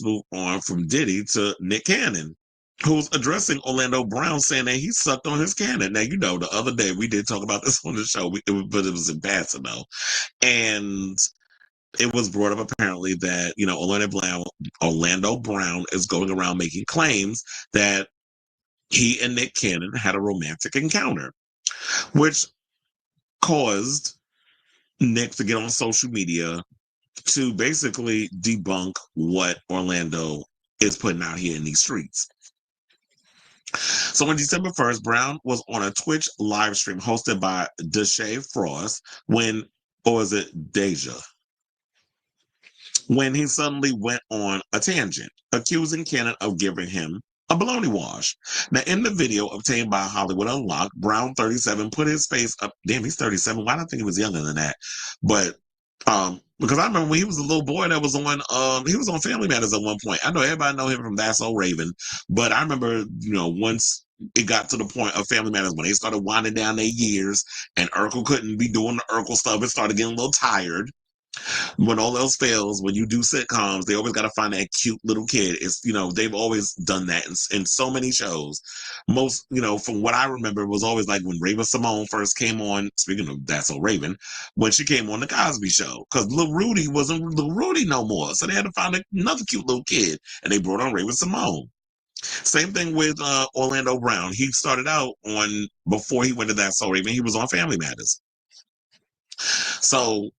move on from Diddy to Nick Cannon, who's addressing Orlando Brown, saying that he sucked on his cannon. Now, the other day we did talk about this on the show, but it was in passing though. And it was brought up apparently that, Orlando Brown is going around making claims that he and Nick Cannon had a romantic encounter, which caused Nick to get on social media to basically debunk what Orlando is putting out here in these streets. So on December 1st, Brown was on a Twitch live stream hosted by Deshae Frost Deja, when he suddenly went on a tangent, accusing Cannon of giving him a baloney wash. Now, in the video obtained by Hollywood Unlocked, Brown 37 put his face up. Damn, he's 37. Why do I think he was younger than that? But because I remember when he was a little boy that was on he was on Family Matters at one point. I know everybody know him from That's So Raven, but I remember, once it got to the point of Family Matters when they started winding down their years and Urkel couldn't be doing the Urkel stuff, it started getting a little tired. When all else fails, when you do sitcoms, they always got to find that cute little kid. It's, they've always done that in so many shows. Most, from what I remember, it was always like when Raven Simone first came on, speaking of That's So Raven, when she came on the Cosby Show, because Little Rudy wasn't Little Rudy no more. So they had to find another cute little kid, and they brought on Raven Simone. Same thing with Orlando Brown. He started out before he went to That's So Raven, he was on Family Matters. So,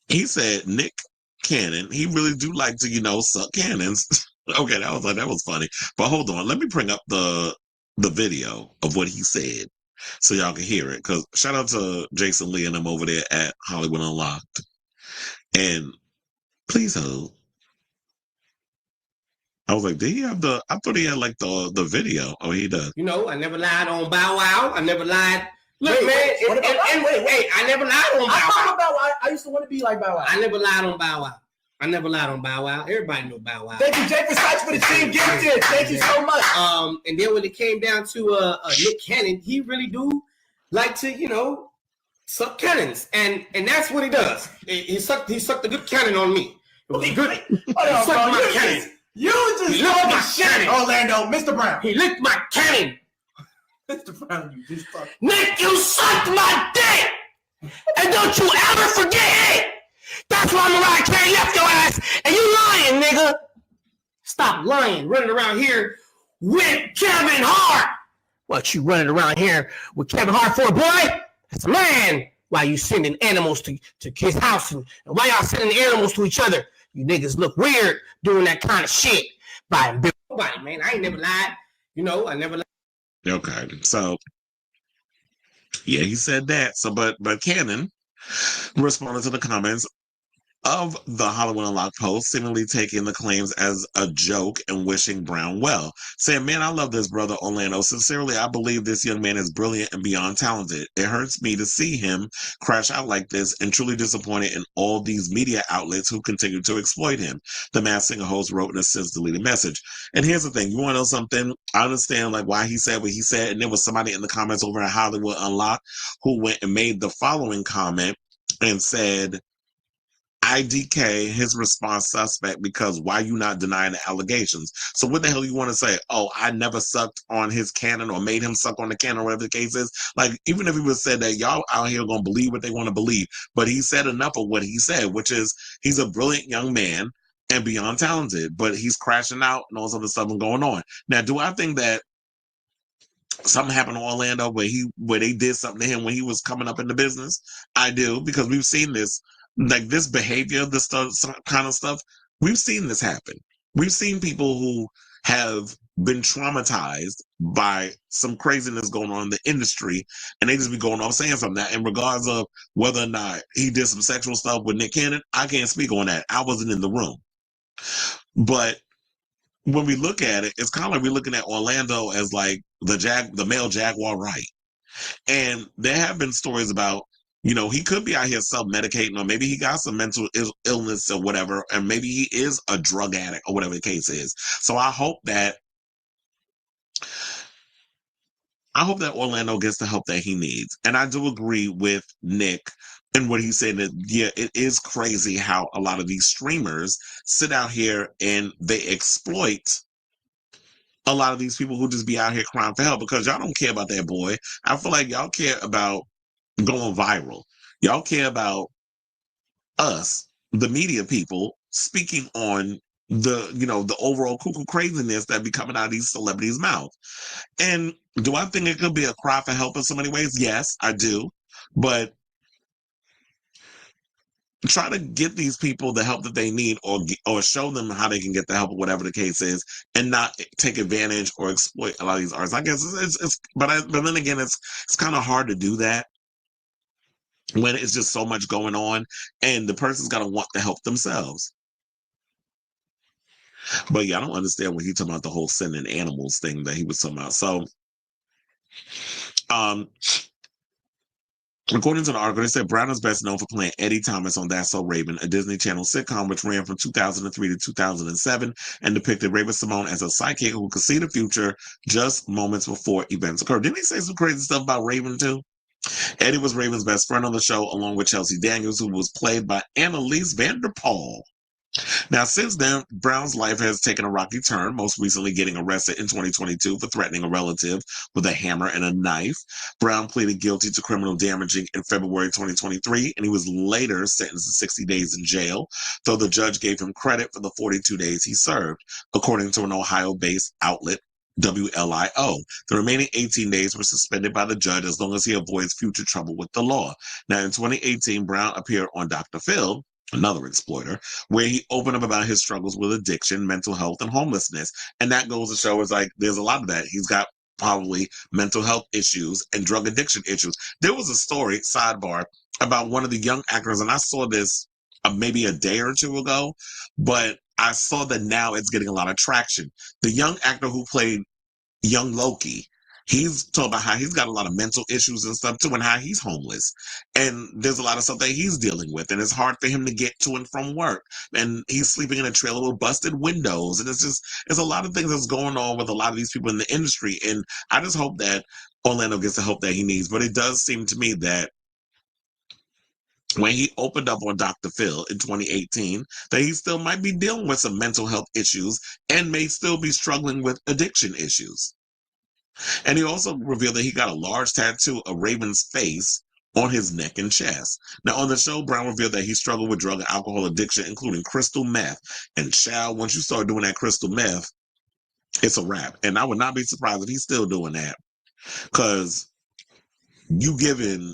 he said Nick Cannon, he really do like to, suck cannons. Okay, that was funny. But hold on, let me bring up the video of what he said so y'all can hear it. Because shout out to Jason Lee and them over there at Hollywood Unlocked. And please hold. I was like, did he have I thought he had like the video. Oh, he does. I never lied on Bow Wow. I never lied. Look, man, I never lied on Bow Wow. I used to want to be like Bow Wow. I never lied on Bow Wow. Everybody know Bow Wow. Thank you, Jake Sykes, for the team gifted. Thank you so much. And then when it came down to Nick Cannon, he really do like to, suck cannons, and that's what he does. He sucked a good cannon on me. It was good. He sucked my cannon. You just licked my cannon, Orlando, Mr. Brown. He licked my cannon. Mr. Brown, you just fucked. Nick, you sucked my dick! And don't you ever forget it! That's why Mariah Carey left your ass, and you lying, nigga! Stop lying, running around here with Kevin Hart! What, you running around here with Kevin Hart for a boy? That's a man! Why you sending animals to his house, and why y'all sending the animals to each other? You niggas look weird doing that kind of shit. By nobody, man. I ain't never lied. I never lied. Okay, so yeah, he said that. So, but Cannon responded to the comments of the Hollywood Unlocked post, seemingly taking the claims as a joke and wishing Brown well, saying, "Man, I love this brother Orlando. Sincerely, I believe this young man is brilliant and beyond talented. It hurts me to see him crash out like this, and truly disappointed in all these media outlets who continue to exploit him." The Masked Singer host wrote in a since deleted message. And here's the thing: you want to know something? I understand why he said what he said, and there was somebody in the comments over at Hollywood Unlocked who went and made the following comment and said, IDK his response suspect because why you not denying the allegations? So what the hell you want to say? Oh, I never sucked on his cannon or made him suck on the cannon or whatever the case is. Like, even if he was said that y'all out here gonna believe what they want to believe, but he said enough of what he said, which is he's a brilliant young man and beyond talented, but he's crashing out and all this other stuff going on. Now, do I think that something happened to Orlando where they did something to him when he was coming up in the business? I do, because we've seen this. Like this behavior, this kind of stuff, we've seen this happen. We've seen people who have been traumatized by some craziness going on in the industry, and they just be going off saying something. Now, in regards of whether or not he did some sexual stuff with Nick Cannon, I can't speak on that. I wasn't in the room. But when we look at it, it's kind of like we're looking at Orlando as like the male Jaguar Wright. And there have been stories about, he could be out here self-medicating, or maybe he got some mental illness or whatever, and maybe he is a drug addict or whatever the case is. So I hope that Orlando gets the help that he needs. And I do agree with Nick And what he's saying that, yeah, it is crazy how a lot of these streamers sit out here and they exploit a lot of these people who just be out here crying for help because y'all don't care about that boy. I feel like y'all care about going viral. Y'all care about us, the media people, speaking on the overall cuckoo craziness that be coming out of these celebrities' mouth. And do I think it could be a cry for help in so many ways? Yes, I do. But try to get these people the help that they need, or show them how they can get the help, or whatever the case is, and not take advantage or exploit a lot of these artists. I guess but then again, it's kind of hard to do that when it's just so much going on, and the person's got to want to help themselves. But yeah, I don't understand when he talking about the whole sending animals thing that he was talking about. So, um, according to the article, they said Brown is best known for playing Eddie Thomas on That's So Raven, a Disney Channel sitcom which ran from 2003 to 2007 and depicted Raven-Symoné as a psychic who could see the future just moments before events occur. Didn't he say some crazy stuff about Raven too? Eddie was Raven's best friend on the show, along with Chelsea Daniels, who was played by Annalise Vanderpool. Now, since then, Brown's life has taken a rocky turn, most recently getting arrested in 2022 for threatening a relative with a hammer and a knife. Brown pleaded guilty to criminal damaging in February 2023, and he was later sentenced to 60 days in jail, though the judge gave him credit for the 42 days he served, according to an Ohio-based outlet, WLIO. The remaining 18 days were suspended by the judge as long as he avoids future trouble with the law. Now, in 2018, Brown appeared on Dr. Phil, another exploiter, where he opened up about his struggles with addiction, mental health, and homelessness. And that goes to show, is like, there's a lot of that. He's got probably mental health issues and drug addiction issues. There was a story, sidebar, about one of the young actors, and I saw this maybe a day or two ago, but I saw that now it's getting a lot of traction. The young actor who played young Loki, he's talking about how he's got a lot of mental issues and stuff too, and how he's homeless. And there's a lot of stuff that he's dealing with, and it's hard for him to get to and from work. And he's sleeping in a trailer with busted windows. And it's a lot of things that's going on with a lot of these people in the industry. And I just hope that Orlando gets the help that he needs. But it does seem to me that when he opened up on Dr. Phil in 2018, that he still might be dealing with some mental health issues and may still be struggling with addiction issues. And he also revealed that he got a large tattoo of Raven's face on his neck and chest. Now, on the show, Brown revealed that he struggled with drug and alcohol addiction, including crystal meth. And child, once you start doing that crystal meth, it's a wrap. And I would not be surprised if he's still doing that, because you giving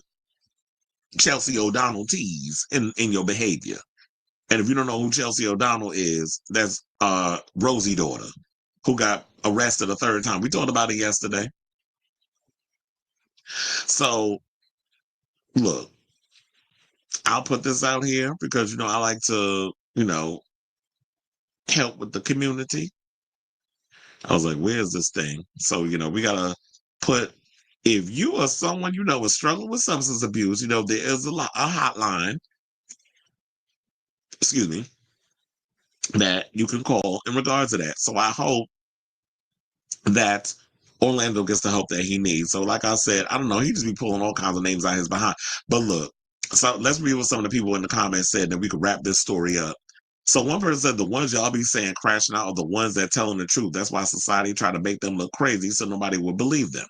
Chelsea O'Donnell tease in your behavior. And if you don't know who Chelsea O'Donnell is, that's Rosie's daughter, who got arrested a third time. We talked about it yesterday. So, look, I'll put this out here because, I like to, help with the community. I was like, where's this thing? So, we got to put, if you are someone is struggling with substance abuse, there is a hotline, excuse me, that you can call in regards to that. So I hope that Orlando gets the help that he needs. So like I said, I don't know, he just be pulling all kinds of names out his behind. But look, so let's read what some of the people in the comments said, that we could wrap this story up. So one person said, the ones y'all be saying crashing out are the ones that telling the truth. That's why society try to make them look crazy so nobody will believe them.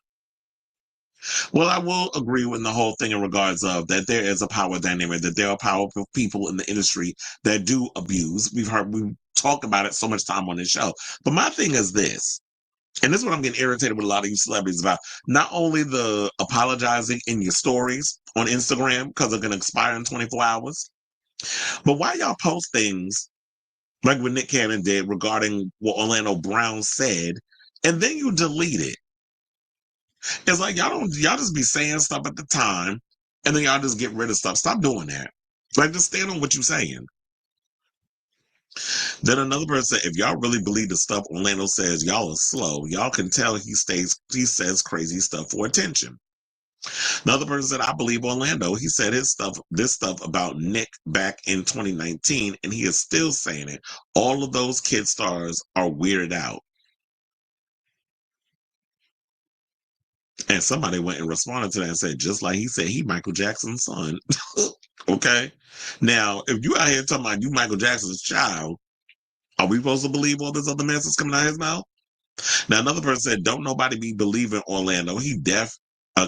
Well, I will agree with the whole thing in regards of that there is a power dynamic, that there are powerful people in the industry that do abuse. We've talked about it so much time on this show. But my thing is this, and this is what I'm getting irritated with a lot of you celebrities about. Not only the apologizing in your stories on Instagram because they're going to expire in 24 hours, but why y'all post things like what Nick Cannon did regarding what Orlando Brown said, and then you delete it? It's like y'all just be saying stuff at the time, and then y'all just get rid of stuff. Stop doing that. Like, just stand on what you're saying. Then another person said, if y'all really believe the stuff Orlando says, y'all are slow. Y'all can tell he says crazy stuff for attention. Another person said, I believe Orlando. He said this stuff about Nick back in 2019, and he is still saying it. All of those kid stars are weirded out. And somebody went and responded to that and said, just like he said, he Michael Jackson's son. Okay. Now, if you out here talking about you Michael Jackson's child, are we supposed to believe all this other mess that's coming out of his mouth? Now, another person said, don't nobody be believing Orlando. He deaf, a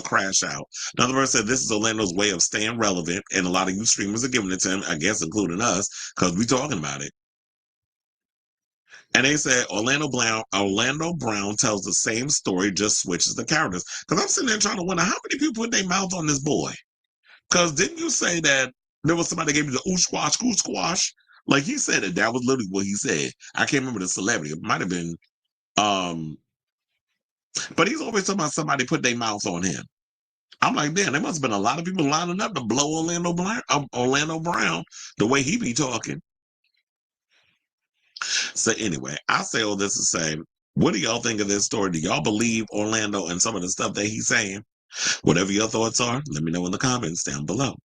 crash out. Another person said, this is Orlando's way of staying relevant, and a lot of you streamers are giving it to him, I guess, including us, because we talking about it. And they said Orlando Brown tells the same story, just switches the characters. Because I'm sitting there trying to wonder how many people put their mouth on this boy. Because didn't you say that there was somebody that gave you the ooh squash? Like he said it. That was literally what he said. I can't remember the celebrity. It might have been but he's always talking about somebody put their mouth on him. I'm like, damn, there must have been a lot of people lining up to blow Orlando Brown the way he be talking. So anyway, I say all this to say, what do y'all think of this story? Do y'all believe Orlando and some of the stuff that he's saying? Whatever your thoughts are, let me know in the comments down below.